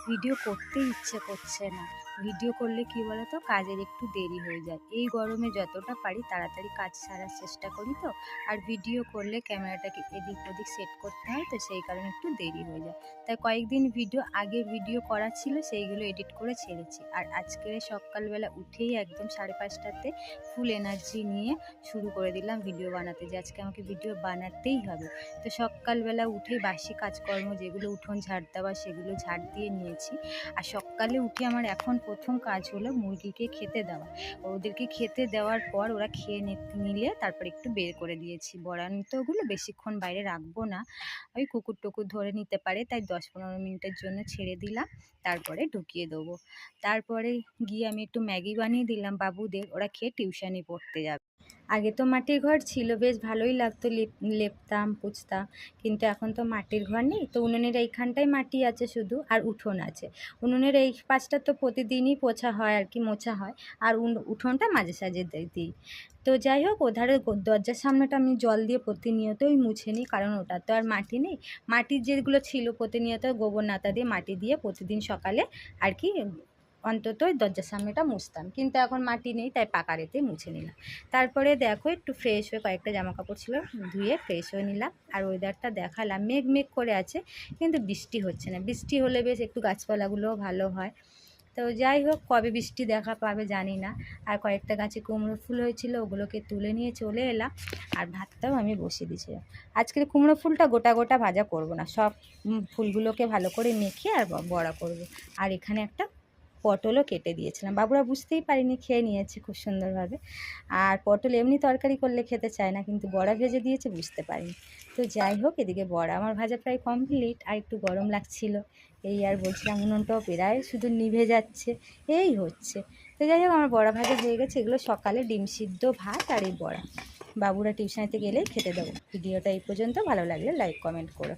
Video করতে ইচ্ছে করছে না। ভিডিও করলে কি বলো তো, কাজের একটু দেরি হয়ে যায়। এই গরমে যতটা পারি তাড়াতাড়ি কাজ সারার চেষ্টা করি তো। আর ভিডিও করলে ক্যামেরাটাকে এদিক ওদিক সেট করতে হয়, তো সেই কারণে একটু দেরি হয়ে যায়। তাই কয়েকদিন আগে ভিডিও করা ছিল, সেইগুলো এডিট করে ছেড়েছি। আর আজকে সকালবেলা উঠেই একদম 5:30টাতে ফুল এনার্জি নিয়ে শুরু করে দিলাম ভিডিও বানাতে, যে আজকে আমাকে ভিডিও বানাতেই হবে। তো সকালবেলা উঠেই বাসি কাজকর্ম যেগুলো উঠোন ঝাড় দেওয়া, সেগুলো ঝাড় দিয়ে নিয়েছি। আর সকালে উঠে আমার এখন প্রথম কাজ হলো মুরগিকে খেতে দেওয়া। ওদেরকে খেতে দেওয়ার পর ওরা খেয়ে নিলে তারপর একটু বের করে দিয়েছি। বড়ানি তো ওগুলো বেশিক্ষণ বাইরে রাখবো না, ওই কুকুর টুকুর ধরে নিতে পারে, তাই 10-15 মিনিটের জন্য ছেড়ে দিলাম, তারপরে ঢুকিয়ে দেবো। তারপরে গিয়ে আমি একটু ম্যাগি বানিয়ে দিলাম বাবুদের, ওরা খেয়ে টিউশনি পড়তে যাবে। আগে তো মাটির ঘর ছিল, বেশ ভালোই লাগতো, লেপতাম পুছতাম। কিন্তু এখন তো মাটির ঘর নেই, তো উনুনের এইখানটায় মাটি আছে শুধু, আর উঠোন আছে। উনুনের এই পাশটা তো প্রতিদিনই পোছা হয় আর কি, মোছা হয়। আর উঠোনটা মাঝে সাঝে দিই। তো যাই হোক, ওধারে দরজার সামনেটা আমি জল দিয়ে প্রতিনিয়তই মুছে নিই, কারণ ওটা তো আর মাটি নেই। মাটির যেগুলো ছিল প্রতিনিয়ত গোবর নাতা দিয়ে মাটি দিয়ে প্রতিদিন সকালে আর কি অন্তত ওই দরজার সামনেটা মুছতাম। কিন্তু এখন মাটি নেই, তাই পাকা রেতে মুছে নিলাম। তারপরে দেখো একটু ফ্রেশ হয়ে, কয়েকটা জামা কাপড় ছিল ধুয়ে ফ্রেশ হয়ে নিলাম। আর ওয়েদারটা দেখালাম, মেঘ মেঘ করে আছে, কিন্তু বৃষ্টি হচ্ছে না। বৃষ্টি হলে বেশ একটু গাছপালাগুলোও ভালো হয়। তো যাই হোক, কবে বৃষ্টি দেখা পাবে জানি না। আর কয়েকটা গাছে কুমড়ো ফুল হয়েছিল, ওগুলোকে তুলে নিয়ে চলে এলাম। আর ভাতটাও আমি বসিয়ে দিয়েছিলাম। আজকের কুমড়ো ফুলটা গোটা গোটা ভাজা করব না, সব ফুলগুলোকে ভালো করে মেখে আর বড়া করব। আর এখানে একটা পটলও কেটে দিয়েছিলাম, বাবুরা বুঝতেই পারিনি, খেয়ে নিয়েছে খুব সুন্দরভাবে। আর পটল এমনি তরকারি করলে খেতে চায় না, কিন্তু বড়া ভেজে দিয়েছে, বুঝতে পারিনি। তো যাই হোক, এদিকে বড়া আমার ভাজা প্রায় কমপ্লিট, আর একটু গরম লাগছিল এই। আর বলছিলাম উনুনটাও প্রায় শুধু নিভে যাচ্ছে, এই হচ্ছে। তো যাই হোক, আমার বড়া ভাজা হয়ে গেছে। এগুলো সকালে ডিম সিদ্ধ, ভাত আর এই বড়া, বাবুরা টিউশনিতে গেলেই খেতে দেবো। ভিডিওটা এই পর্যন্ত, ভালো লাগলে লাইক কমেন্ট করো।